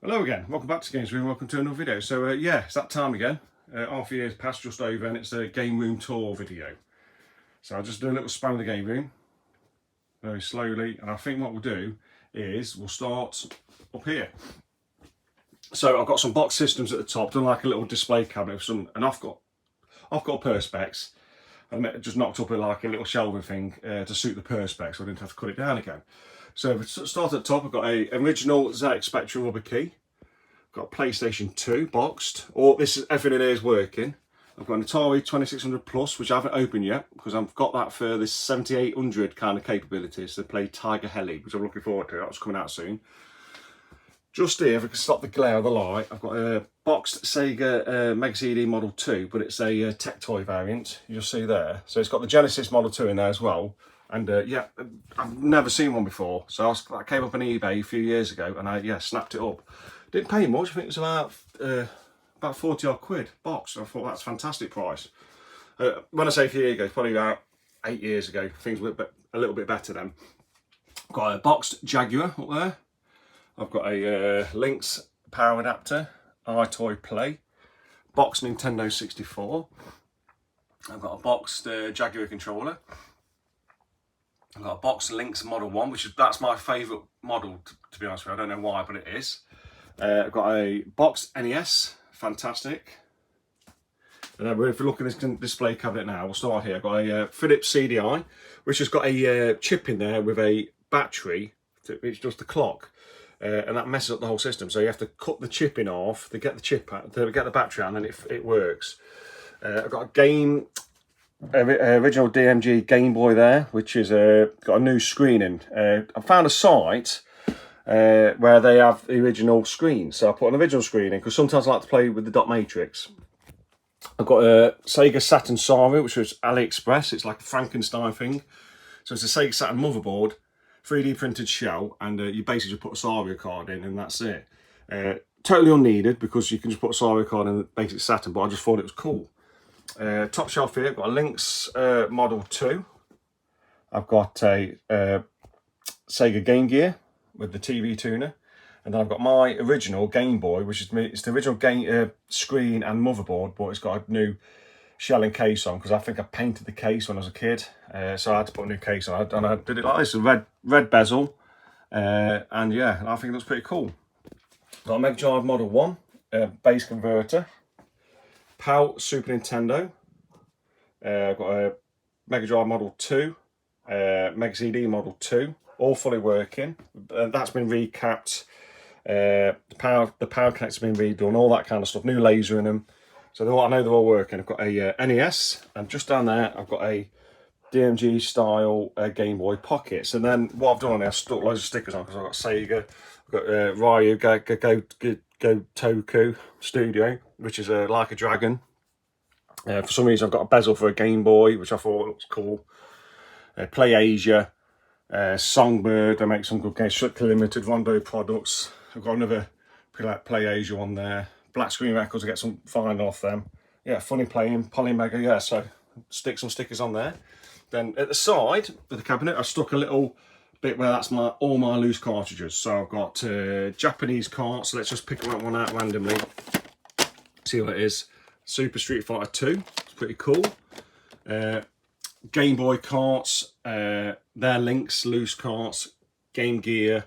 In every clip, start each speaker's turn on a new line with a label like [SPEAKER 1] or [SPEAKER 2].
[SPEAKER 1] Hello again, welcome back to Games Room, welcome to another video. So yeah, it's that time again. Half a year's passed just over and it's a game room tour video. So I'll just do a little span of the game room, very slowly, and I think what we'll do is we'll start up here. So I've got some box systems at the top, done like a little display cabinet with some, and I've got perspex, and just knocked up like a little shelving thing to suit the perspex, so I didn't have to cut it down again. So if we start at the top, I've got a original ZX Spectrum rubber key. I've got a PlayStation 2 boxed. Everything in here is working. I've got an Atari 2600 Plus, which I haven't opened yet because I've got that for this 7800 kind of capabilities to play Tiger Heli, which I'm looking forward to. That's coming out soon. Just here, if I can stop the glare of the light, I've got a boxed Sega Mega CD Model 2, but it's a tech toy variant. You'll see there. So it's got the Genesis Model 2 in there as well. And yeah, I've never seen one before. So I came up on eBay a few years ago and I snapped it up. Didn't pay much, I think it was about 40 odd quid box. I thought that's a fantastic price. When I say a few years ago, it's probably about 8 years ago. Things were a little bit better then. I've got a boxed Jaguar up there. I've got a Lynx power adapter, iToy Play, boxed Nintendo 64. I've got a boxed Jaguar controller. I've got a boxed Lynx Model 1, that's my favourite model, to be honest with you. I don't know why, but it is. I've got a boxed NES, fantastic. And then if we look at this display cabinet now, we'll start here. I've got a Philips CDI, which has got a chip in there with a battery, which does the clock. And that messes up the whole system. So you have to cut the chip in half to get the chip out, to get the battery out, and then it works. I've got a original DMG Game Boy there, which is got a new screen in. I found a site where they have the original screen, so I put an original screen in because sometimes I like to play with the dot matrix. I've got a Sega Saturn Saru, which was AliExpress. It's like a Frankenstein thing. So it's a Sega Saturn motherboard, 3D printed shell, and you basically just put a Saru card in and that's it. Totally unneeded because you can just put a Saru card in the basic Saturn, but I just thought it was cool. Top shelf here, I've got a Lynx Model 2. I've got a Sega Game Gear with the TV tuner, and then I've got my original Game Boy, which is it's the original game screen and motherboard, but it's got a new shell and case on because I think I painted the case when I was a kid, so I had to put a new case on, and I did it like this, a red bezel, and yeah, I think it looks pretty cool. Got a Mega Drive Model 1 bass converter. PAL Super Nintendo. I've got a Mega Drive Model 2, Mega CD Model 2, all fully working. That's been recapped. The power connector's been redone, all that kind of stuff. New laser in them. So I know they're all working. I've got a NES, and just down there I've got a DMG style Game Boy Pockets. And then what I've done on there, I've stuck loads of stickers on because I've got Sega, I've got Ryu Go Toku Studio, which is like a dragon. For some reason I've got a bezel for a Game Boy, which I thought looks cool. Play Asia, Songbird, they make some good games. Strictly Limited, Rondo products. I've got another Play Asia one there. Black Screen Records, I get some fine off them. Yeah, Funny Playing, Polymega, yeah, so stick some stickers on there. Then at the side of the cabinet, I stuck a little bit where that's all my loose cartridges. So I've got Japanese carts, so let's just pick one out randomly. See what it is. Super Street Fighter 2, it's pretty cool. Game Boy carts, they're Lynx loose carts. Game Gear,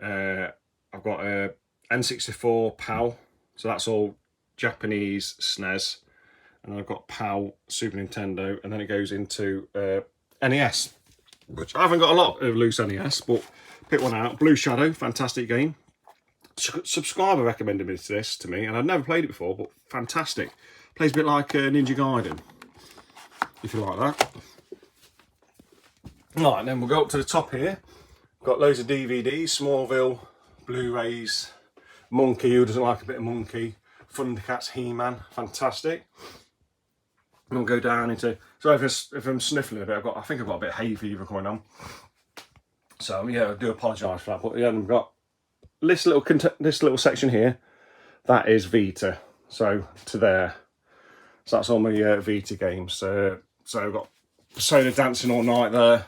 [SPEAKER 1] I've got a N64 PAL, so that's all Japanese SNES. And then I've got PAL Super Nintendo, and then it goes into NES, which I haven't got a lot of loose NES, but pick one out. Blue Shadow, fantastic game. Subscriber recommended this to me, and I'd never played it before, but fantastic. Plays a bit like Ninja Gaiden, if you like that. Right, and then we'll go up to the top here. Got loads of DVDs, Smallville, Blu-rays, Monkey, who doesn't like a bit of Monkey, Thundercats, He-Man, fantastic. And we'll go down into, so if I'm sniffling a bit, I think I've got a bit of hay fever going on. So yeah, I do apologise for that, but yeah, we've got this little section here, that is Vita, so to there. So that's all my Vita games. So I've got Persona Dancing All Night there.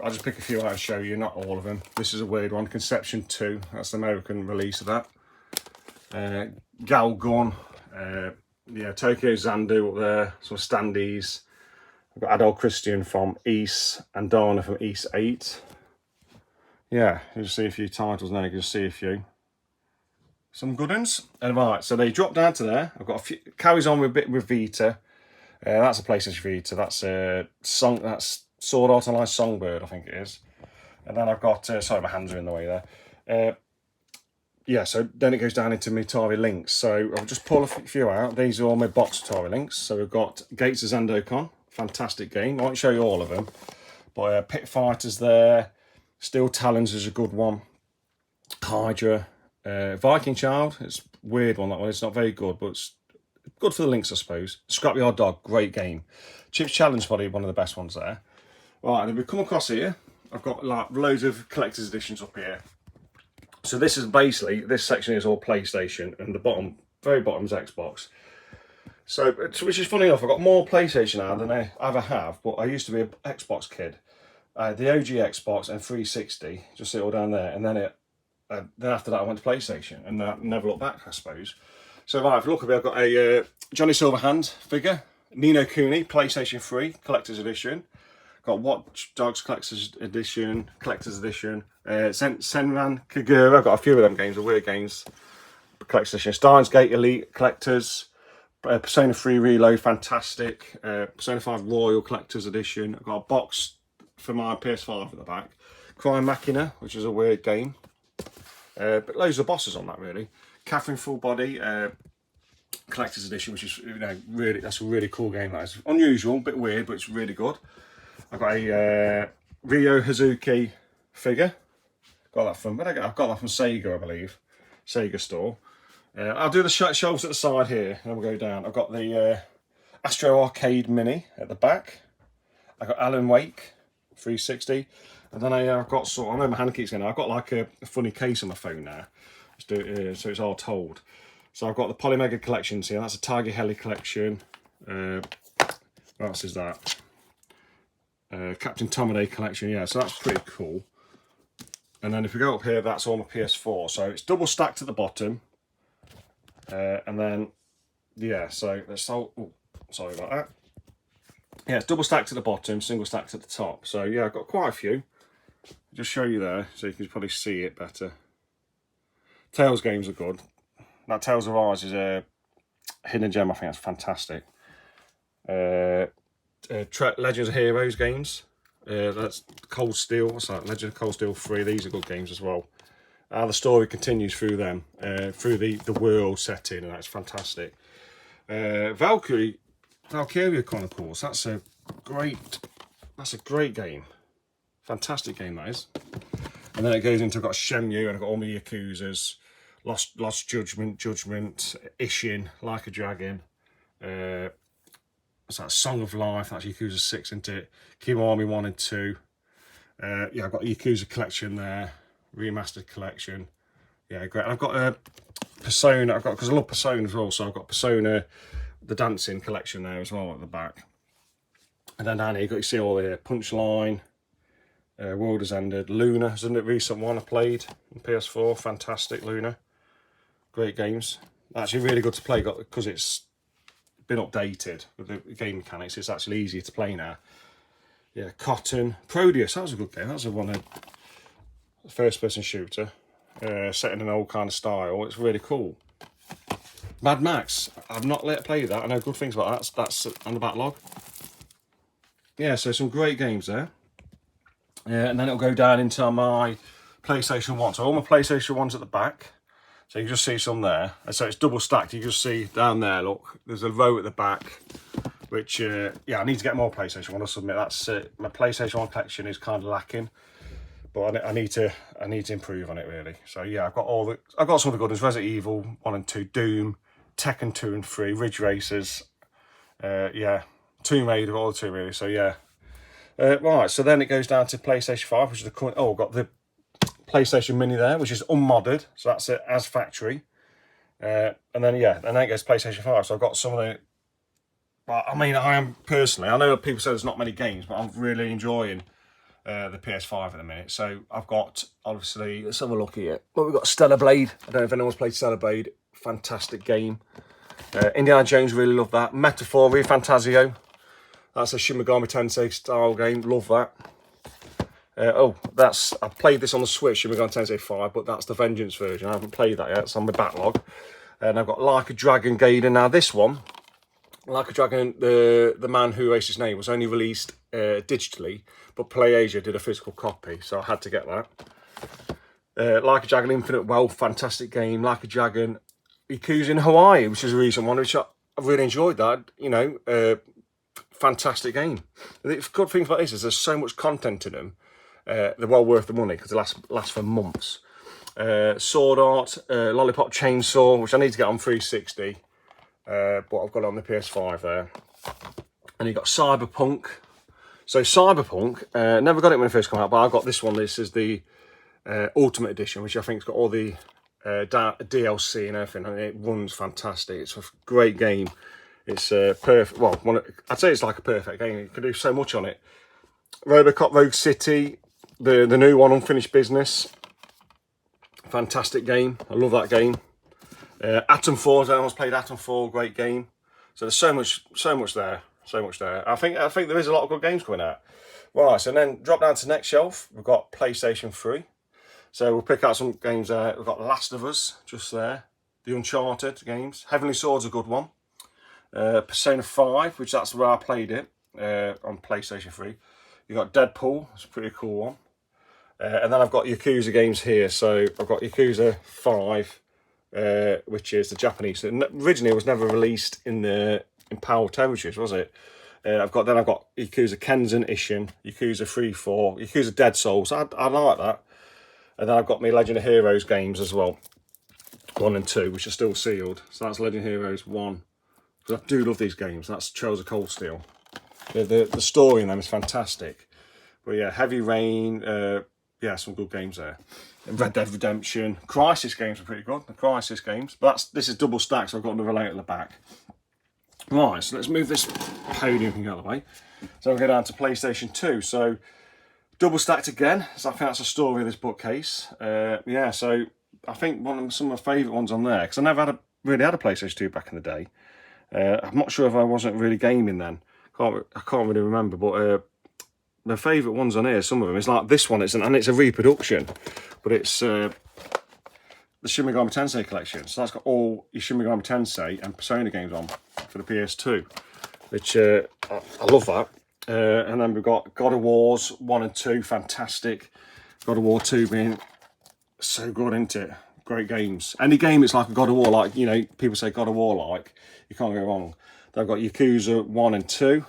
[SPEAKER 1] I'll just pick a few out and show you, not all of them. This is a weird one, Conception 2, that's the American release of that. Galgun, yeah, Tokyo Zandu up there, some standees. I've got Adult Christian from East and Dana from East 8. Yeah, you'll see a few titles now, you can see a few. Some good ones. And right, so they drop down to there. I've got a few, carries on with a bit with Vita. That's a PlayStation Vita. That's that's Sword Art Online Songbird, I think it is. And then I've got, sorry, my hands are in the way there. Yeah, so then it goes down into my Atari Lynx. So I'll just pull a few out. These are all my box Atari Lynx. So we've got Gates of Zendokon, fantastic game. I won't show you all of them. But Pit Fighters there. Steel Talons is a good one. Hydra. Viking Child, it's a weird one, that one. It's not very good, but it's good for the Lynx, I suppose. Scrapyard Dog, great game. Chips Challenge, probably one of the best ones there. Right, and then we come across here. I've got like loads of collector's editions up here. So this is basically, this section is all PlayStation, and the bottom, very bottom is Xbox. So, which is funny enough, I've got more PlayStation now than I ever have, but I used to be an Xbox kid. The OG Xbox and 360, just see it all down there, and then after that I went to PlayStation, and I never looked back, I suppose. So right, if you look at me, I've got a Johnny Silverhand figure, Nino Cooney, PlayStation 3, Collector's Edition. Got Watch Dogs Collector's Edition, Senran Kagura, I've got a few of them games, the weird games, Collector's Edition. Steins Gate Elite Collectors, Persona 3 Reload, fantastic. Persona 5 Royal Collector's Edition. I've got a box for my PS5 at the back. Crime Machina, which is a weird game. But loads of bosses on that, really. Catherine Full Body Collector's Edition, which is, you know, really, that's a really cool game. That is unusual, a bit weird, but it's really good. I've got a Ryo Hazuki figure. Got that from, I've got that from Sega, I believe. Sega store. I'll do the shelves at the side here, and we'll go down. I've got the Astro Arcade Mini at the back. I've got Alan Wake 360. And then I've got I know my hand keeps going. I've got like a funny case on my phone now. So it's all told. So I've got the Polymega collections here. That's a Tiger Heli collection. What else is that? Captain Tomaday collection. Yeah, so that's pretty cool. And then if we go up here, that's all my PS4. So it's double stacked at the bottom. And then, yeah, so let's sorry about that. Yeah, it's double stacked at the bottom, single stacked at the top. So yeah, I've got quite a few. I'll just show you there, so you can probably see it better. Tales games are good. That Tales of Ours is a hidden gem. I think that's fantastic. Legends of Heroes games. That's Cold Steel. What's that? Legend of Cold Steel 3. These are good games as well. The story continues through them, through the world setting, and that's fantastic. Valkyria Chronicles. That's a great game. Fantastic game, that is. And then it goes into, I've got Shenmue, and I've got all my Yakuzas. Lost Judgment, Ishin, Like a Dragon. What's that? Song of Life, that's Yakuza 6, isn't it? Kiwami 1 and 2. Yeah, I've got a Yakuza collection there. Remastered collection. Yeah, great. I've got a Persona, because I love Persona as well, so I've got Persona, the dancing collection there as well at the back. And then down here, you see all the Punchline, World Has Ended, Luna, isn't it? Recent one I played on PS4, fantastic Luna. Great games. Actually really good to play because it's been updated with the game mechanics. It's actually easier to play now. Yeah, Cotton, Proteus, that was a good game. That was a first person shooter, set in an old kind of style. It's really cool. Mad Max, I've not let play that. I know good things about that. That's on the backlog. Yeah, so some great games there. And then it'll go down into my PlayStation 1. So all my PlayStation 1's at the back. So you can just see some there. And so it's double stacked. You can just see down there, look, there's a row at the back. Which, yeah, I need to get more PlayStation 1. I'll submit that's my PlayStation 1 collection is kind of lacking. But I need to improve on it, really. So yeah, I've got some of the good ones. Resident Evil 1 and 2, Doom, Tekken 2 and 3, Ridge Racers. Yeah, Tomb Raider, all the two, really. So yeah. Right, so then it goes down to PlayStation 5, which is the current. Oh, I've got the PlayStation Mini there, which is unmodded, so that's it as factory. And then yeah, and then it goes to PlayStation 5. So I've got some of the. But I mean, I am personally. I know people say there's not many games, but I'm really enjoying the PS5 at the minute. So I've got, obviously, let's have a look here. Well, we've got Stellar Blade. I don't know if anyone's played Stellar Blade. Fantastic game. Indiana Jones, really love that. Metaphor, Fantasio. That's a Shin Megami Tensei style game. Love that. I played this on the Switch, Shin Megami Tensei 5, but that's the Vengeance version. I haven't played that yet. It's on my backlog. And I've got Like a Dragon Gaiden. Now this one, Like a Dragon, the man who erased his name, was only released digitally, but PlayAsia did a physical copy, so I had to get that. Like a Dragon Infinite Wealth, fantastic game. Like a Dragon Yakuza in Hawaii, which is a recent one, which I really enjoyed that. You know, fantastic game. The good things like this is there's so much content in them. They're well worth the money because they last for months. Sword Art, Lollipop Chainsaw, which I need to get on 360, but I've got it on the PS5 there. And you got Cyberpunk. So Cyberpunk, never got it when it first came out, but I got this one. This is the Ultimate Edition, which I think's got all the DLC and everything, and it runs fantastic. It's a great game. It's perfect. Well, I'd say it's like a perfect game. You can do so much on it. Robocop Rogue City, the new one, Unfinished Business. Fantastic game. I love that game. Atom 4, anyone's played Atom 4, great game. So there's so much there. I think there is a lot of good games coming out. Right, so then drop down to the next shelf. We've got PlayStation 3. So we'll pick out some games there. We've got Last of Us just there. The Uncharted games. Heavenly Sword's a good one. Persona 5, which that's where I played it on PlayStation 3. You've got Deadpool, it's a pretty cool one. And then I've got Yakuza games here. So I've got Yakuza 5, which is the Japanese. Originally, it was never released in PAL territories, was it? I've got Yakuza Kenzen Ishin, Yakuza 3-4, Yakuza Dead Souls. I like that. And then I've got my Legend of Heroes games as well, 1 and 2, which are still sealed. So that's Legend of Heroes 1. Because I do love these games. That's Trails of Cold Steel. The story in them is fantastic. But yeah, Heavy Rain, yeah, some good games there. And Red Dead Redemption. Crisis games are pretty good, the Crisis games. But this is double stacked, so I've got another layer at the back. Right, so let's move this podium thing out of the way. So we'll go down to PlayStation 2. So double stacked again. So I think that's the story of this bookcase. Yeah, so I think some of my favourite ones on there, because I never really had a PlayStation 2 back in the day. I'm not sure if I wasn't really gaming then. I can't really remember, but the favourite ones on here, some of them, is like this one, and it's a reproduction, but it's the Shin Megami Tensei collection. So that's got all your Shin Megami Tensei and Persona games on for the PS2, which I love that. And then we've got God of Wars 1 and 2, fantastic. God of War 2 being so good, isn't it? Great games. Any game it's like a God of War, like, you know, people say God of War like, you can't go wrong. They've got Yakuza 1 and 2.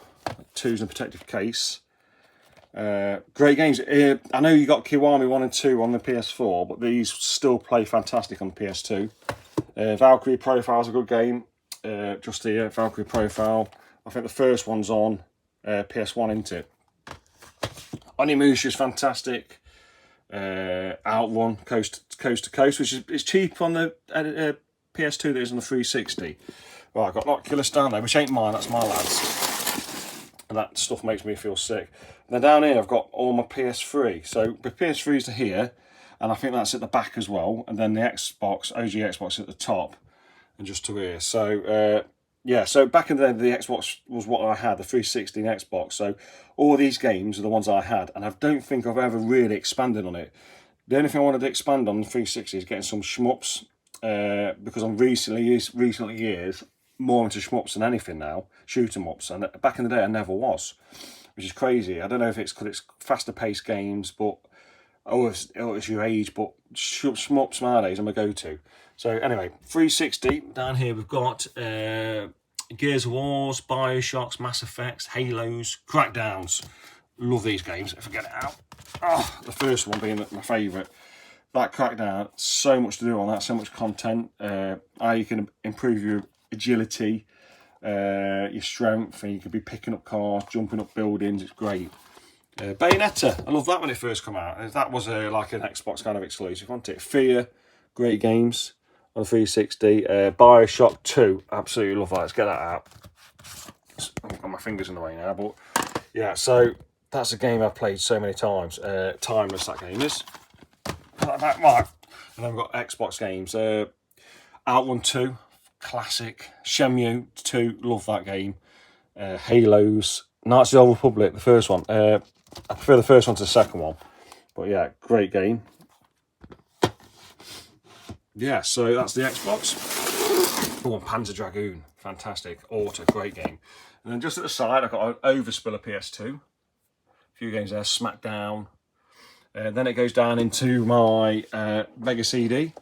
[SPEAKER 1] 2's in a protective case. Great games. I know you got Kiwami 1 and 2 on the PS4, but these still play fantastic on the PS2. Valkyrie Profile is a good game. Just here, Valkyrie Profile. I think the first one's on PS1, isn't it? Onimusha is fantastic. Outrun, Coast to Coast, which is cheap on the PS2 that is on the 360. Right, I've got Oculus down there, which ain't mine, that's my lad's. And that stuff makes me feel sick. And then down here I've got all my PS3. So the PS3's to here, and I think that's at the back as well. And then the Xbox, OG Xbox at the top, and just to here. So yeah, so back in the day, the Xbox was what I had, the 360 and Xbox. So all these games are the ones I had, and I don't think I've ever really expanded on it. The only thing I wanted to expand on the 360 is getting some shmups, because I'm recently years more into shmups than anything now, shoot 'em ups, and back in the day I never was, which is crazy. I don't know if it's because it's faster paced games, but it's your age, but shmups nowadays are my go-to. So anyway, 360, down here we've got Gears of Wars, Bioshocks, Mass Effects, Halos, Crackdowns. Love these games, if I get it out. Oh, the first one being my favourite. That Crackdown, so much to do on that, so much content. How you can improve your agility, your strength, and you can be picking up cars, jumping up buildings. It's great. Bayonetta, I love that when it first came out. That was like an Xbox kind of exclusive, wasn't it? Fear, great games on the 360. Bioshock 2, absolutely love that. Let's get that out. I've got my fingers in the way now, but yeah, so that's a game I've played so many times. Timeless, that game is. Right. And then we've got Xbox games. Outrun 2, classic. Shenmue 2, love that game. Halos. Knights of the Old Republic, the first one. I prefer the first one to the second one. But yeah, great game. Yeah, so that's the Xbox. Oh, Panzer Dragoon. Fantastic. Auto, great game. And then just at the side, I've got an Overspiller PS2. A few games there. Smackdown. Then it goes down into my Mega CD.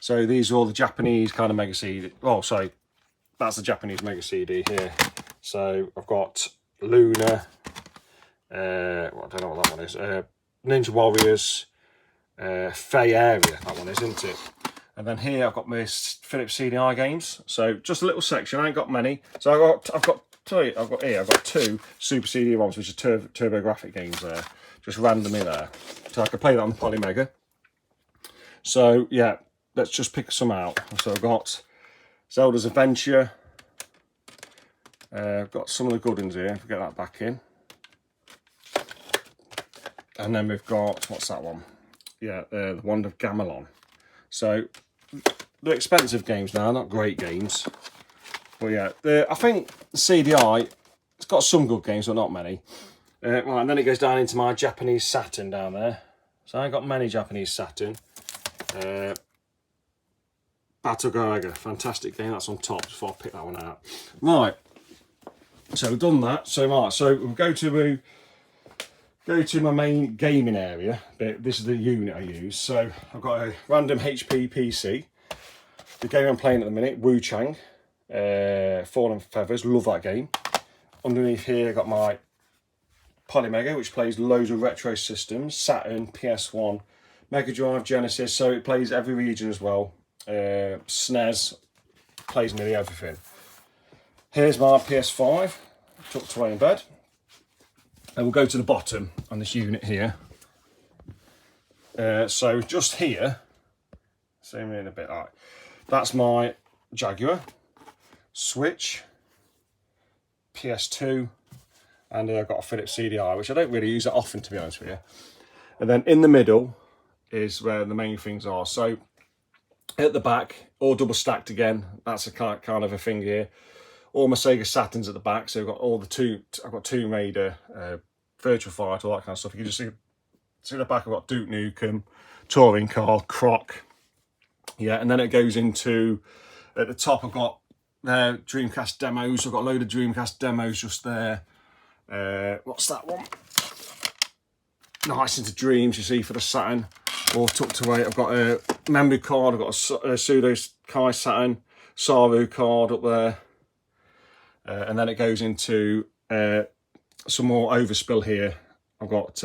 [SPEAKER 1] So these are all the Japanese kind of Mega CD. Oh, sorry. That's the Japanese Mega CD here. So I've got Luna. I don't know what that one is. Ninja Warriors. Fey Area, that one is, isn't it? And then here I've got my Philips CDI games. So just a little section. I ain't got many. So I've got two Super CD-ROMs, which are TurboGrafx games there, just randomly there. So I can play that on the Poly Mega. So yeah, let's just pick some out. So I've got Zelda's Adventure. I've got some of the good ones here. If we get that back in. And then we've got, what's that one? Yeah, the Wand of Gamelon. So they're expensive games now, not great games. But yeah, I think the CDI, it's got some good games, but not many. Right, and then it goes down into my Japanese Saturn down there. So I ain't got many Japanese Saturn. Battle Garaga, fantastic game. That's on top before I pick that one out. Right, so we've done that. So right, so we'll go to my main gaming area. This is the unit I use. So I've got a random HP PC. The game I'm playing at the minute, Wu Chang, Fallen Feathers. Love that game. Underneath here I've got my Poly Mega, which plays loads of retro systems. Saturn, PS1, Mega Drive, Genesis. So it plays every region as well. SNES, plays nearly everything. Here's my PS5, tucked away in bed. And we'll go to the bottom on this unit here. So just here, zoom in a bit, right. That's my Jaguar, Switch, PS2, and I've got a Philips CDI, which I don't really use that often, to be honest with you. And then in the middle is where the main things are. So at the back, all double stacked again. That's a kind of a thing here. All my Sega Saturns at the back. So I've got all I've got Tomb Raider, Virtual Fighter, all that kind of stuff. You can just see the back. I've got Duke Nukem, Touring Car, Croc. Yeah, and then it goes into, at the top I've got Dreamcast demos. I've got a load of Dreamcast demos just there. What's that one? Nice into Dreams, you see, for the Saturn, all tucked away. I've got a memory card. I've got a Pseudo Kai Saturn, Saru card up there. And then it goes into some more overspill here. I've got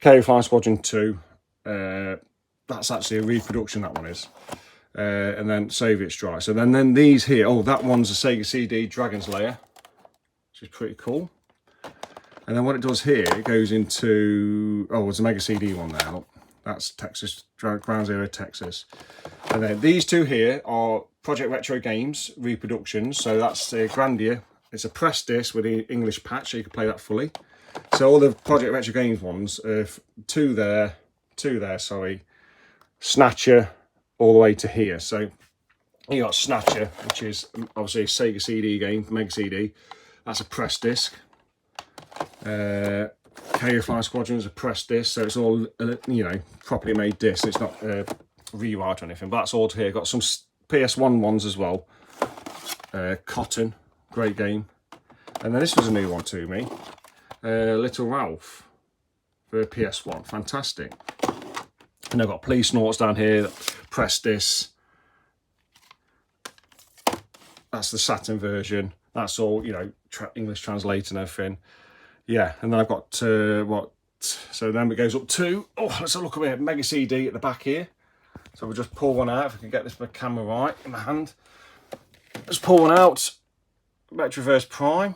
[SPEAKER 1] KO Flying Squadron 2. That's actually a reproduction, that one is. And then Soviet Strike. So then these here, oh, that one's a Sega CD Dragon's Lair, which is pretty cool. And then what it does here, it goes into, oh, it's a Mega CD one there. Look. That's Texas, Ground Zero Texas. And then these two here are Project Retro Games reproductions. So that's Grandia. It's a press disc with the English patch, so you can play that fully. So all the Project Retro Games ones, two there, sorry. Snatcher all the way to here. So you got Snatcher, which is obviously a Sega CD game, Mega CD. That's a press disc. KO Flying Squadron is a press disc, so it's all, you know, properly made disc. It's not rewrite or anything, but that's all here. Got some PS1 ones as well. Cotton, great game. And then this was a new one to me. Little Ralph for PS1, fantastic. And I've got Police Snorts down here, press disc. That's the Saturn version. That's all, you know, English translate and everything. Yeah, and then I've got so then it goes up to, oh, let's have a look at it, Mega CD at the back here. So we'll just pull one out, if I can get this my camera right in my hand. Let's pull one out, Retroverse Prime.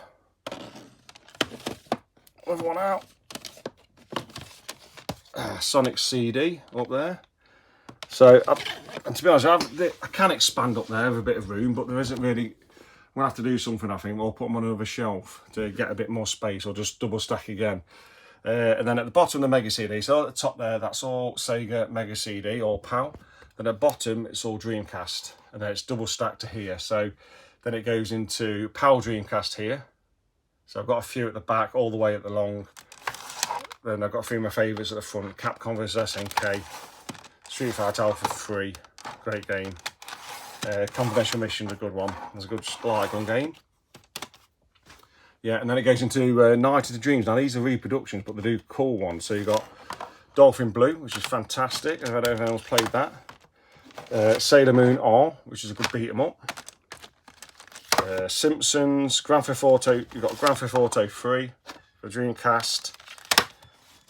[SPEAKER 1] Another one out. Sonic CD up there. So, and to be honest, I can expand up there with a bit of room, but there isn't really going to have to do something, I think. We'll put them on another shelf to get a bit more space, or just double stack again. And then at the bottom, the Mega CD. So at the top there, that's all Sega Mega CD or PAL. And at the bottom, it's all Dreamcast. And then it's double stacked to here. So then it goes into PAL Dreamcast here. So I've got a few at the back, all the way at the long. Then I've got a few of my favourites at the front. Capcom vs SNK. Street Fighter Alpha 3. Great game. Confidential Mission's a good one. It's a good light gun game. Yeah, and then it goes into Night of the Dreams. Now these are reproductions, but they do cool ones. So you've got Dolphin Blue, which is fantastic. I don't know if anyone's played that. Sailor Moon R, which is a good beat 'em up. Simpsons, Grand Theft Auto. You've got Grand Theft Auto 3 for Dreamcast,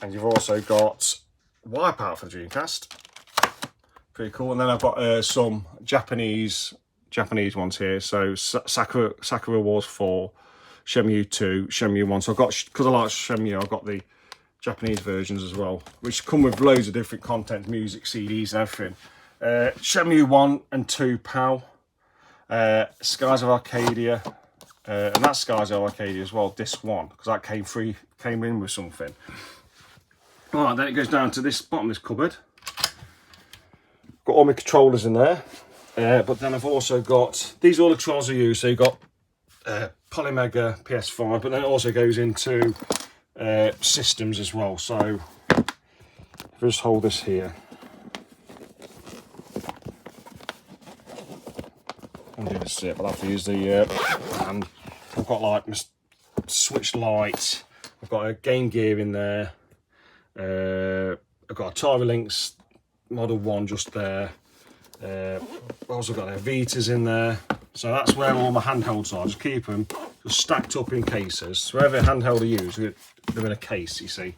[SPEAKER 1] and you've also got Wipeout for the Dreamcast. Pretty cool. And then I've got some Japanese ones here. So Sakura Wars 4, Shenmue 2, Shenmue 1. So I've got, because I like Shenmue, I've got the Japanese versions as well, which come with loads of different content, music, CDs and everything. Shenmue 1 and 2 PAL. Skies of Arcadia, and that's Skies of Arcadia as well, disc 1, because that came in with something. Alright, then it goes down to this bottom of this cupboard. Got all my controllers in there, but then I've also got, these are all the controls I use. So you've got Polymega PS5, but then it also goes into systems as well. So if I just hold this here, I'll do this I'll have to use the and I've got like my Switch Lite, I've got a Game Gear in there, I've got Atari Lynx Model 1 just there. I've also got their Vitas in there. So that's where all my handhelds are. Just keep them just stacked up in cases. So wherever handheld I use, they're in a case, you see.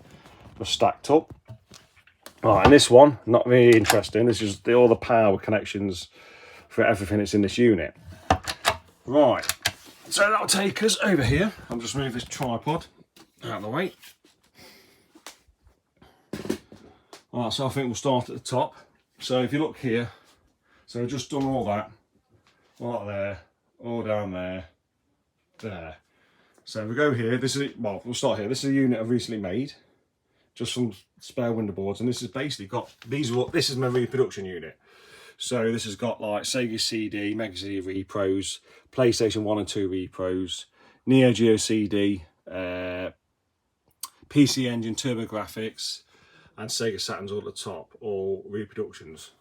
[SPEAKER 1] Just stacked up. Right, and this one, not really interesting. This is all the power connections for everything that's in this unit. Right, so that'll take us over here. I'll just move this tripod out of the way. Alright, so I think we'll start at the top. So if you look here, so I've just done all that there, all down there, there. So if we go here, this is, well, we'll start here. This is a unit I've recently made, just from spare window boards, and this has basically got, this is my reproduction unit. So this has got like Sega CD, Mega CD repros, PlayStation 1 and 2 repros, Neo Geo CD, PC Engine, TurboGrafx, and Sega Saturns all at the top, all reproductions,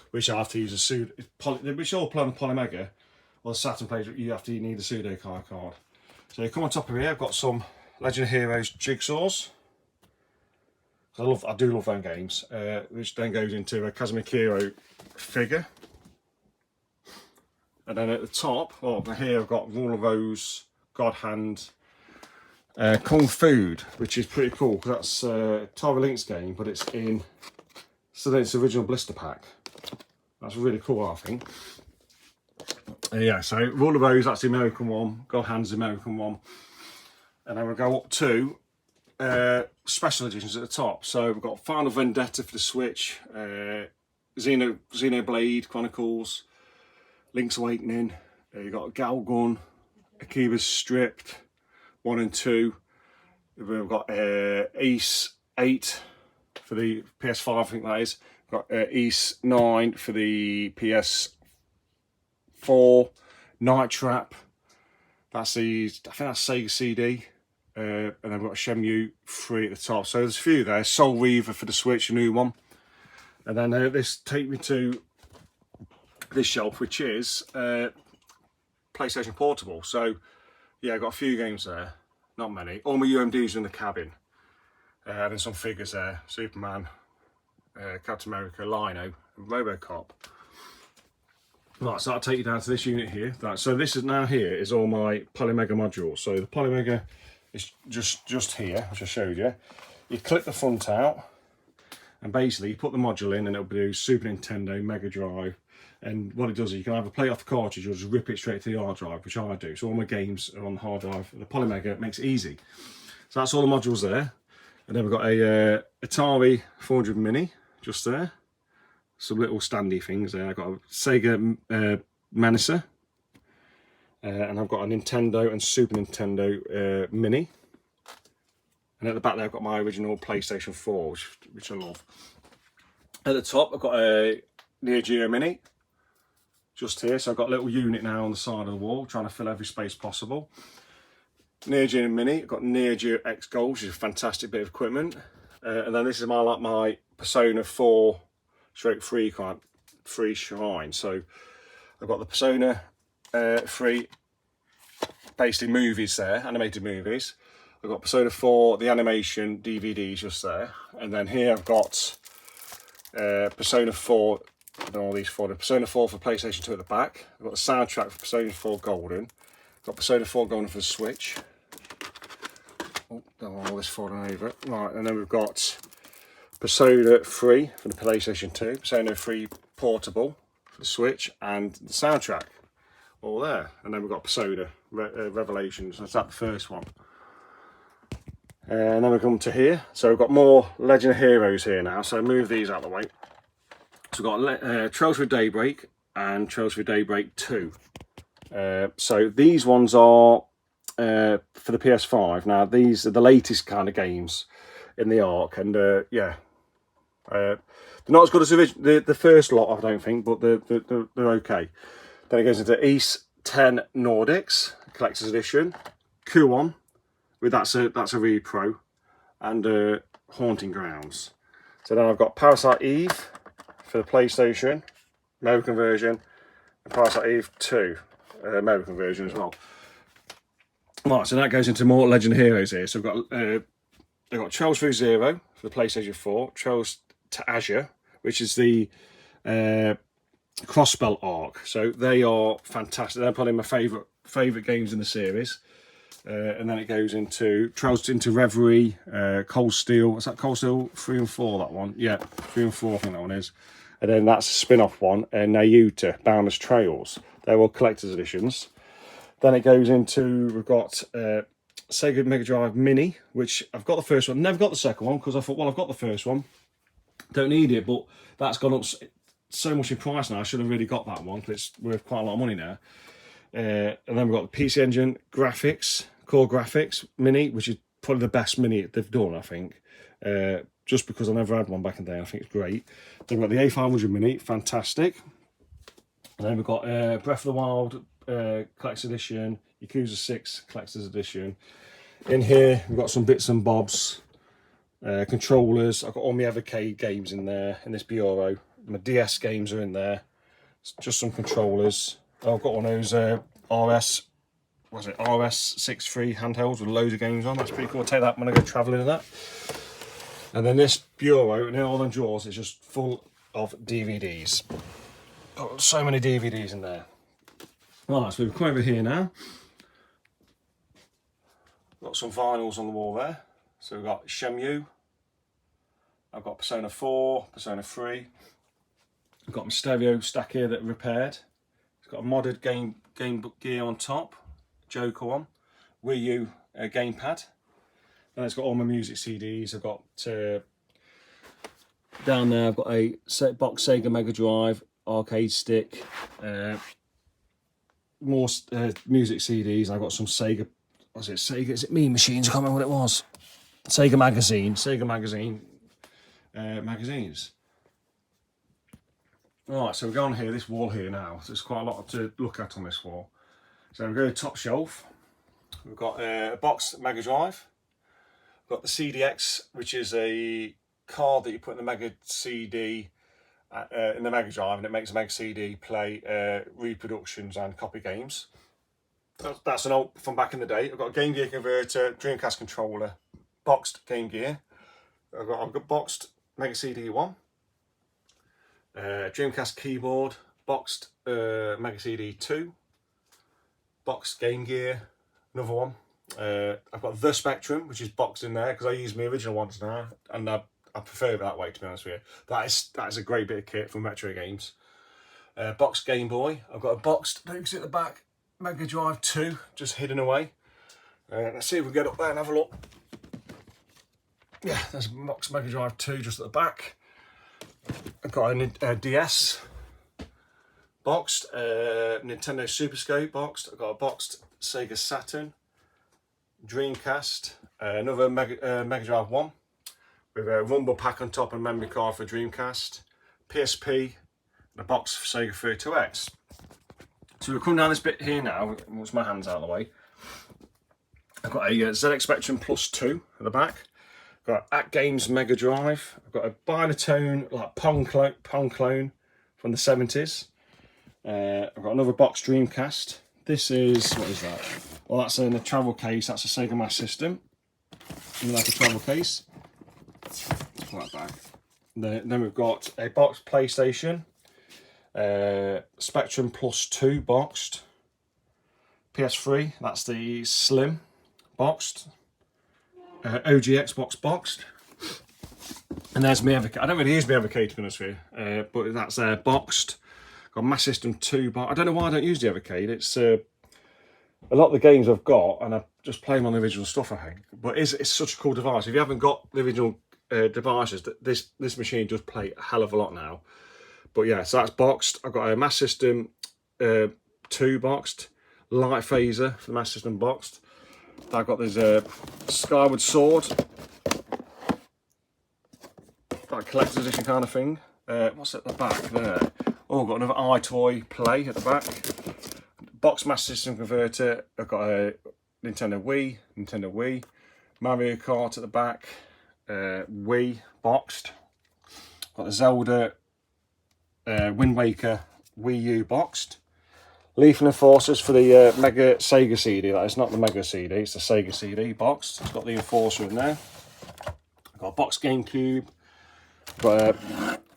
[SPEAKER 1] which I have to use a pseudo, which all play on the Polymega, or the Saturn plays, you need a pseudo card. So you come on top of here, I've got some Legend of Heroes jigsaws. I do love them games, which then goes into a Kazumikiro figure. And then at the top, here I've got Rule of Rose, God Hand, Kung Fu, which is pretty cool because that's a Atari Lynx game, but it's in, so it's the original blister pack. That's really cool, I think. Yeah, so Rule of Rose, that's the American one, God Hand's the American one. And then we'll go up to special editions at the top. So we've got Final Vendetta for the Switch, Xenoblade Chronicles, Link's Awakening, you've got Galgun, Akiba's Stripped 1 and 2. We've got Ace 8 for the PS5, I think that is. We've got Ace 9 for the PS4, Night Trap, that's the, I think that's Sega CD. And then we've got Shenmue 3 at the top. So there's a few there. Soul Reaver for the Switch, a new one. And then this take me to this shelf, which is PlayStation Portable. So yeah, I've got a few games there, not many. All my UMDs are in the cabin. And then some figures there: Superman, Captain America, Lino, and Robocop. Right, so I'll take you down to this unit here. So this is now here is all my Polymega modules. So the Polymega is just here, which I showed you. You clip the front out, and basically you put the module in, and it'll do Super Nintendo, Mega Drive. And what it does is you can either play off the cartridge or just rip it straight to the hard drive, which I do. So all my games are on the hard drive. The Polymega makes it easy. So that's all the modules there. And then we've got a Atari 400 Mini just there. Some little standy things there. I've got a Sega Menacer. and I've got a Nintendo and Super Nintendo Mini. And at the back there I've got my original PlayStation 4, which I love. At the top I've got a Neo Geo Mini, just here. So I've got a little unit now on the side of the wall, trying to fill every space possible. Neo Geo Mini, I've got Neo Geo X Gold, which is a fantastic bit of equipment. And then this is my Persona 4/3 free shrine. So I've got the Persona 3 basically movies there, animated movies. I've got Persona 4, the animation DVDs just there. And then here I've got Persona 4, and all these four. The Persona 4 for PlayStation 2 at the back. I've got the soundtrack for Persona 4 Golden. I've got Persona 4 Golden for the Switch. Oh, don't want all this falling over. Right, and then we've got Persona 3 for the PlayStation 2, Persona 3 Portable for the Switch, and the soundtrack all there. And then we've got Persona Revelations. That's that the first one. And then we come to here. So we've got more Legend of Heroes here now. So move these out of the way. So we've got Trails for Daybreak and Trails for Daybreak 2. So these ones are for the PS5. Now these are the latest kind of games in the arc, and yeah, they're not as good as the first lot, I don't think, but they're okay. Then it goes into East 10 Nordics Collector's Edition, Kuon, that's a repro, and Haunting Grounds. So then I've got Parasite Eve for the PlayStation, American version, and Parasite Eve 2, American version as well. Right, so that goes into more Legend of Heroes here. So I've got Trails Through Zero for the PlayStation 4, Trails to Azure, which is the Crossspell arc. So they are fantastic. They're probably my favourite games in the series. And then it goes into Trails into Reverie, Cold Steel. What's that? Cold Steel 3 and 4, that one. Yeah, 3 and 4, I think that one is. And then that's a spin-off one, Nayuta, Boundless Trails. They're all collector's editions. Then it goes into, we've got Sega Mega Drive Mini, which I've got the first one. Never got the second one because I thought, well, I've got the first one. Don't need it, but that's gone up so much in price now. I should have really got that one because it's worth quite a lot of money now. And then we've got the PC Engine Graphics, Core Graphics Mini, which is probably the best Mini they've done, I think. Just because I never had one back in the day, I think it's great. Then we've got the A500 Mini, fantastic. And then we've got Breath of the Wild Collector's Edition, Yakuza 6 Collector's Edition. In here, we've got some bits and bobs, controllers. I've got all my Evercade games in there, in this bureau. My DS games are in there. It's just some controllers. I've got one of those RS63 handhelds with loads of games on. That's pretty cool. I'll take that when I go travelling in that. And then this bureau, and all the drawers, is just full of DVDs. Got so many DVDs in there. Right, so we've come over here now. Got some vinyls on the wall there. So we've got Shenmue. I've got Persona 4, Persona 3. I've got my stereo stack here that I repaired. It's got a modded Game Gear on top, Joker one, Wii U gamepad. And it's got all my music CDs. I've got down there. I've got a box Sega Mega Drive arcade stick, more music CDs. I've got some Sega. Was it Sega? Is it Mean Machines? I can't remember what it was. Sega Magazine. Magazines. Right, so we're going here, this wall here now. There's quite a lot to look at on this wall. So we go to top shelf. We've got a boxed Mega Drive. We've got the CDX, which is a card that you put in the Mega CD in the Mega Drive, and it makes the Mega CD play reproductions and copy games. That's an old from back in the day. I've got a Game Gear converter, Dreamcast controller, boxed Game Gear. I've got boxed Mega CD 1, Dreamcast keyboard, boxed Mega CD 2, boxed Game Gear, another one. I've got the Spectrum, which is boxed in there because I use my original ones now, and I prefer it that way, to be honest with you. That is a great bit of kit from Retro Games. Boxed Game Boy. I've got a boxed, don't you see at the back, Mega Drive 2, just hidden away. Let's see if we can get up there and have a look. Yeah, there's a boxed Mega Drive 2 just at the back. I've got a DS, Boxed Nintendo Super Scope boxed. I've got a boxed Sega Saturn, Dreamcast, another Mega Drive 1 with a rumble pack on top and memory card for Dreamcast, PSP, and a box for Sega 32X. So we'll come down this bit here now, once my hand's out of the way. I've got a ZX Spectrum Plus 2 at the back. I've got At Games Mega Drive. I've got a Binatone like Pong clone from the 70s. I've got another box Dreamcast. This is, what is that? Well, that's in a travel case. That's a Sega Master System. Like a travel case. Let's pull that back. Then we've got a box PlayStation. Spectrum Plus 2 boxed. PS3, that's the Slim boxed. OG Xbox boxed. And there's my Evercade. I don't really use my Evercade, to be honest with you, but that's boxed. Got Master System 2 box. I don't know why I don't use the Evercade. It's a lot of the games I've got, and I just play them on the original stuff, I think. But it's such a cool device. If you haven't got the original devices, this machine does play a hell of a lot now. But yeah, so that's boxed. I've got a Master System 2 boxed, Light Phaser for the Master System boxed. I've got this Skyward Sword, like collector's edition kind of thing. What's at the back there? Oh, I've got another iToy Play at the back. Box Master System converter. I've got a Nintendo Wii, Mario Kart at the back, Wii boxed. Got the Zelda Wind Waker Wii U boxed. Leaf and Enforcers for the Mega Sega CD. That is not the Mega CD, it's the Sega CD boxed. It's got the Enforcer in there. I've got a box GameCube. Got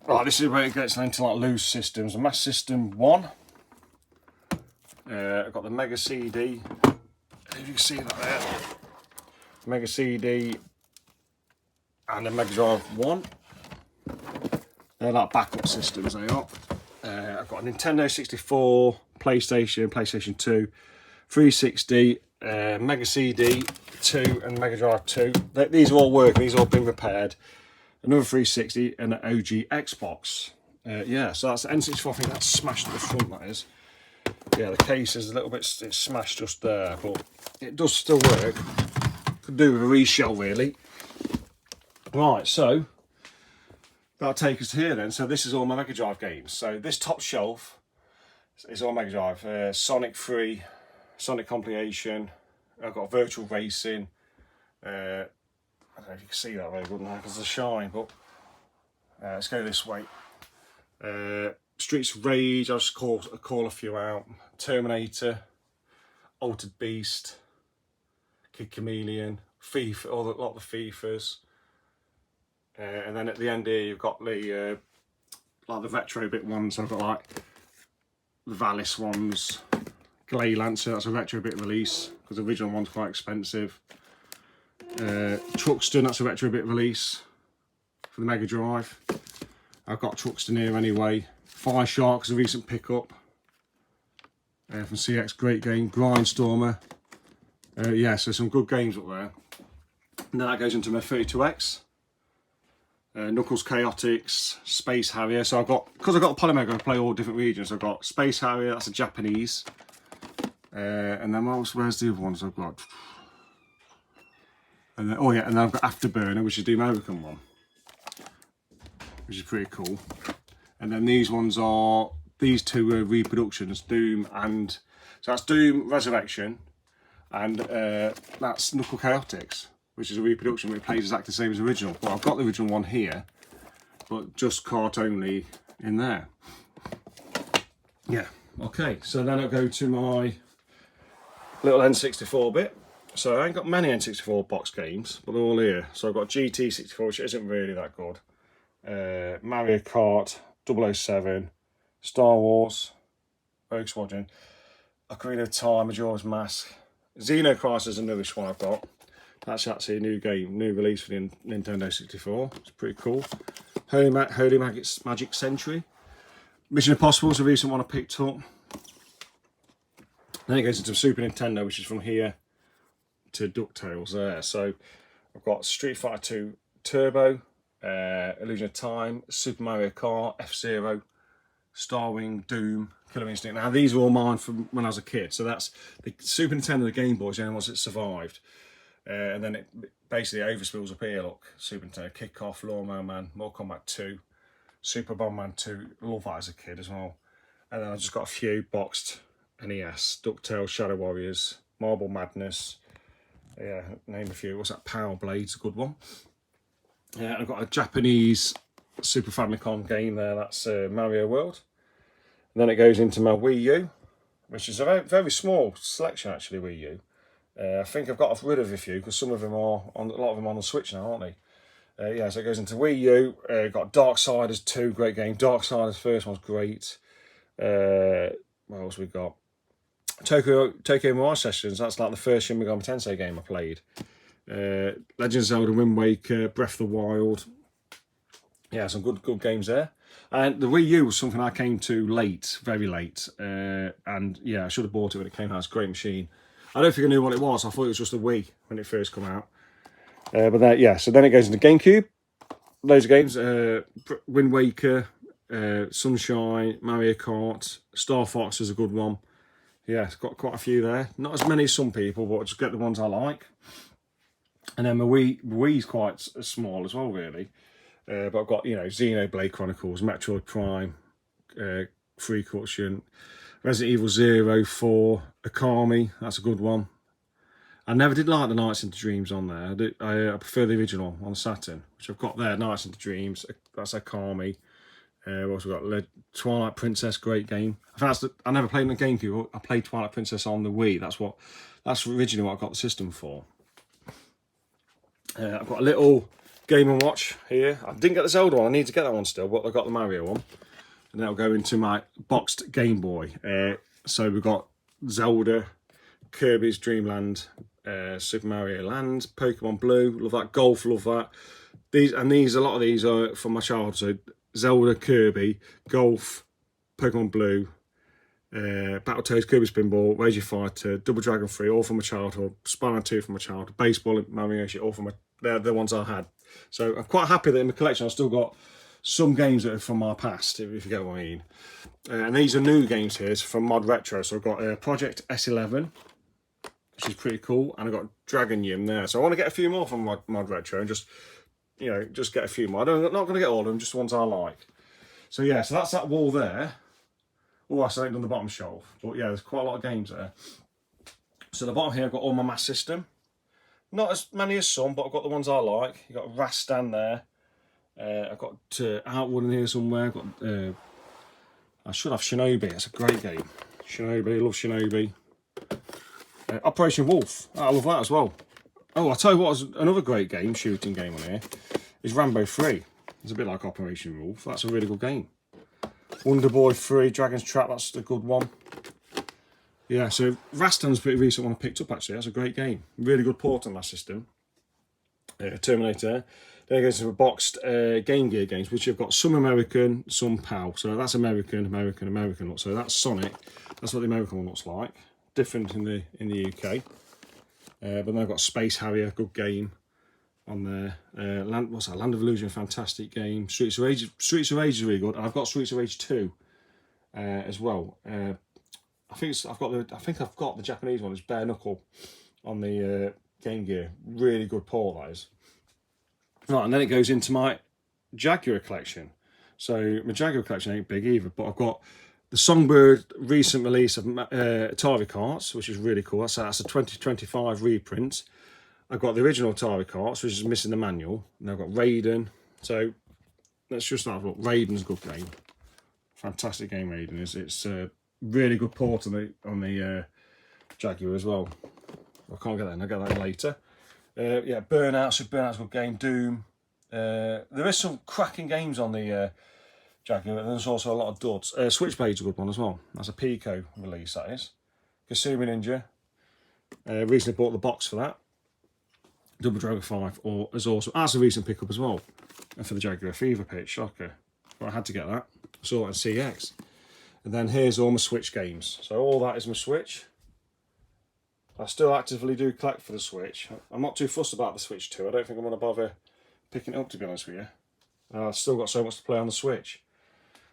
[SPEAKER 1] right, this is where it gets into like loose systems. A Master System 1. I've got the Mega CD. If you can see that there. Mega CD and the Mega Drive 1. They're like backup systems, they are. I've got a Nintendo 64, PlayStation 2, 360, Mega CD 2 and Mega Drive 2. These are all working, these have all been repaired. Another 360 and an OG Xbox. Yeah, so that's the N64, I think that's smashed at the front, that is. Yeah, the case is a little bit, it's smashed just there, but it does still work. Could do with a reshell, really. Right, so that'll take us to here then. So this is all my Mega Drive games. So this top shelf is all Mega Drive. Sonic 3, Sonic Compilation. I've got Virtual Racing. I don't know if you can see that very good now because of the shine, but let's go this way. Streets of Rage, I'll just call a few out. Terminator, Altered Beast, Kid Chameleon, FIFA, a lot of the FIFAs. And then at the end here, you've got the like the retro bit ones. I've got like the Valis ones, Glay Lancer. That's a retro bit release because the original one's quite expensive. Truxton, that's a retro bit release for the Mega Drive. I've got Truxton here anyway. Fire Shark's a recent pickup from CX, great game. Grindstormer. Yeah, so some good games up there. And then that goes into my 32X. Knuckles Chaotix, Space Harrier. So I've got, because I've got a Polymega, I play all different regions. I've got Space Harrier, that's a Japanese. And then where's the other ones I've got? And then, oh yeah, and then I've got Afterburner, which is the American one, which is pretty cool. And then these ones are, these two are reproductions, Doom and, so that's Doom Resurrection, and that's Knuckle Chaotix, which is a reproduction, but it plays exactly the same as the original. Well, I've got the original one here, but just cart only in there. Yeah, okay, so then I'll go to my little N64 bit. So I ain't got many N64 box games, but they're all here. So I've got GT64, which isn't really that good. Mario Kart, 007, Star Wars, Rogue Squadron, Ocarina of Time, Majora's Mask, Xenocrisis is the newest one I've got. That's actually a new game, new release for the Nintendo 64. It's pretty cool. Holy Magic Century. Mission Impossible is a recent one I picked up. Then it goes into Super Nintendo, which is from here to DuckTales there. So I've got Street Fighter 2 Turbo, Illusion of Time, Super Mario Kart, F-Zero, Starwing, Doom, Killer Instinct. Now these are all mine from when I was a kid. So that's the Super Nintendo, the Game Boy, is the only ones that survived. And then it basically overspills up here. Look, Super Nintendo, Kick-Off, Lawnmower Man, Mortal Kombat 2, Super Bomberman 2. Love that as a kid as well. And then I just got a few boxed NES, DuckTales, Shadow Warriors, Marble Madness. Yeah, name a few. What's that? Power Blade's a good one. Yeah, I've got a Japanese Super Famicom game there. That's Mario World. And then it goes into my Wii U, which is a very, very small selection actually. Wii U. I think I've got rid of a few because some of them are on, a lot of them are on the Switch now, aren't they? Yeah, so it goes into Wii U. Got Darksiders 2, great game. Darksiders first one's great. What else we got? Tokyo Mirage Sessions. That's like the first Shin Megami Tensei game I played. Legend of Zelda, Wind Waker, Breath of the Wild. Yeah, some good games there. And the Wii U was something I came to late, very late. And yeah, I should have bought it when it came out. It's a great machine. I don't think I knew what it was. I thought it was just a Wii when it first came out. But then, yeah, so then it goes into GameCube. Loads of games. Wind Waker, Sunshine, Mario Kart, Star Fox is a good one. Yeah, it's got quite a few there. Not as many as some people, but just get the ones I like. And then my Wii's quite small as well, really. But I've got, you know, Xenoblade Chronicles, Metroid Prime, Free Cushion, Resident Evil 0, 4, Akami, that's a good one. I never did like the Nights into Dreams on there. I prefer the original on Saturn, which I've got there, Nights into Dreams, that's Akami. We've also got Twilight Princess, great game. I never played on the GameCube, I played Twilight Princess on the Wii. That's originally what I got the system for. I've got a little Game & Watch here. I didn't get the Zelda one, I need to get that one still, but I got the Mario one. And that'll go into my boxed Game Boy. So we've got Zelda, Kirby's Dream Land, Super Mario Land, Pokemon Blue, love that. Golf, love that. A lot of these are from my childhood. So Zelda, Kirby, Golf, Pokemon Blue, Battletoads, Kirby Spinball, Rage Fighter, Double Dragon 3, all from my childhood. Spider-Man 2 from my childhood. Baseball and Mario shit, all from they're the ones I had. So I'm quite happy that in the collection I've still got some games that are from my past, if you get what I mean. And these are new games here, from Mod Retro. So I've got Project S11, which is pretty cool, and I've got Dragon Yim there. So I want to get a few more from Mod Retro and just get a few more. I'm not going to get all of them, just ones I like. So yeah, so that's that wall there. Oh, I said on the bottom shelf, but yeah, there's quite a lot of games there. So the bottom here, I've got all my Mass System. Not as many as some, but I've got the ones I like. You've got Rastan there. I've got Outwood in here somewhere. I've got, I should have Shinobi. It's a great game. Shinobi, love Shinobi. Operation Wolf. I love that as well. Oh, I'll tell you what, another great game, shooting game on here, is Rambo 3. It's a bit like Operation Wolf. That's a really good game. Wonder Boy 3, Dragon's Trap, that's a good one. Yeah, so Rastan's a pretty recent one I picked up actually. That's a great game. Really good port on that system. Terminator. Then it goes to a boxed Game Gear games, which have got some American, some PAL. So that's American look. So that's Sonic. That's what the American one looks like. Different in the UK. But then I've got Space Harrier, good game on there. What's that? Land of Illusion, fantastic game. Streets of Rage is really good. And I've got Streets of Rage 2 as well. I think I've got the Japanese one. It's bare knuckle on the Game Gear. Really good port, that is. Right, and then it goes into my Jaguar collection. So my Jaguar collection ain't big either, but I've got the Songbird recent release of Atari carts, which is really cool. That's a 2025 reprint. I've got the original Atari carts, which is missing the manual. And I've got Raiden. So let's just have a look. Raiden's a good game. Fantastic game, Raiden is. It's a really good port on the Jaguar as well. I can't get that in. I'll get that later. Yeah, Burnout. So Burnout's a good game. Doom. There is some cracking games on the Jaguar. There's also a lot of duds. Switchblade's a good one as well. That's a Pico release, that is. Kasumi Ninja. Recently bought the box for that. Double Dragon 5 is also. That's a recent pickup as well. And for the Jaguar Fever Pitch, shocker. But I had to get that. I saw it on CX. And then here's all my Switch games. So all that is my Switch. I still actively do collect for the Switch. I'm not too fussed about the Switch 2. I don't think I'm going to bother picking it up, to be honest with you. I've still got so much to play on the Switch.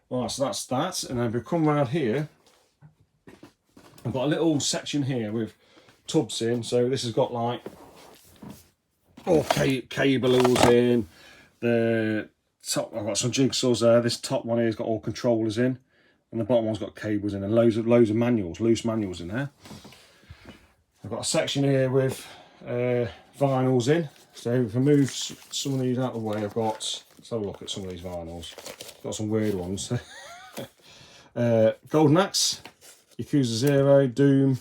[SPEAKER 1] Right, so that's that. And then if we come round here, I've got a little section here with tubs in, so this has got like all cables in. The top, I've got some jigsaws there. This top one here has got all controllers in, and the bottom one's got cables in, and loads of manuals, loose manuals in there. I've got a section here with vinyls in. So if I move some of these out of the way, I've got, let's have a look at some of these vinyls. Got some weird ones. Golden Axe, Yakuza 0, Doom,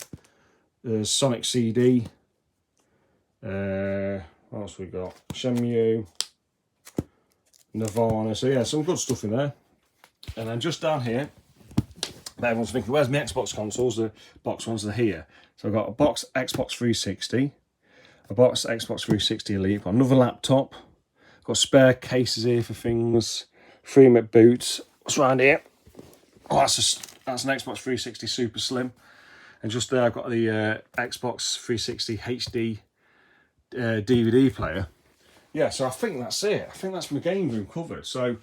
[SPEAKER 1] Sonic CD. What else we got? Shenmue, Nirvana. So yeah, some good stuff in there. And then just down here, everyone's thinking, where's my Xbox consoles? The box ones are here. So I've got a box Xbox 360, a box Xbox 360 Elite, got another laptop, got spare cases here for things, 3mm boots. What's around here? Oh, that's an Xbox 360 Super Slim. And just there I've got the Xbox 360 HD DVD player. Yeah, so I think that's it. I think that's my game room covered. So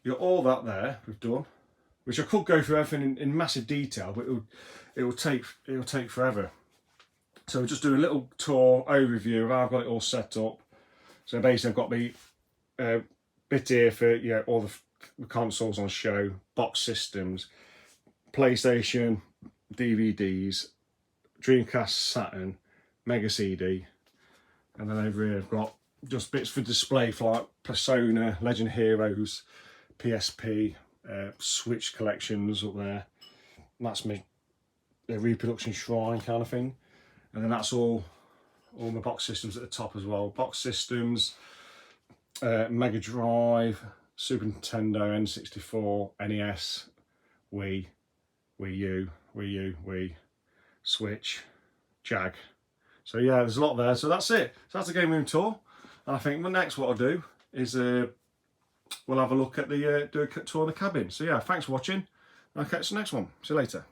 [SPEAKER 1] you've got all that there we've done, which I could go through everything in massive detail, but it will take forever. So we're just doing a little tour overview of how I've got it all set up. So basically I've got the bit here for all the consoles on show, box systems, PlayStation, DVDs, Dreamcast, Saturn, Mega CD, and then over here I've got just bits for display for like Persona, Legend Heroes, PSP, Switch collections up there. That's my reproduction shrine kind of thing. And then that's all my box systems at the top as well. Box systems, Mega Drive, Super Nintendo, N64, NES, Wii, Wii U, Wii, Switch, Jag. So yeah, there's a lot there. So that's it. So that's the game room tour. And I think next what I'll do is we'll have a look at the do a tour of the cabin. So yeah, thanks for watching. I'll catch you next one. See you later.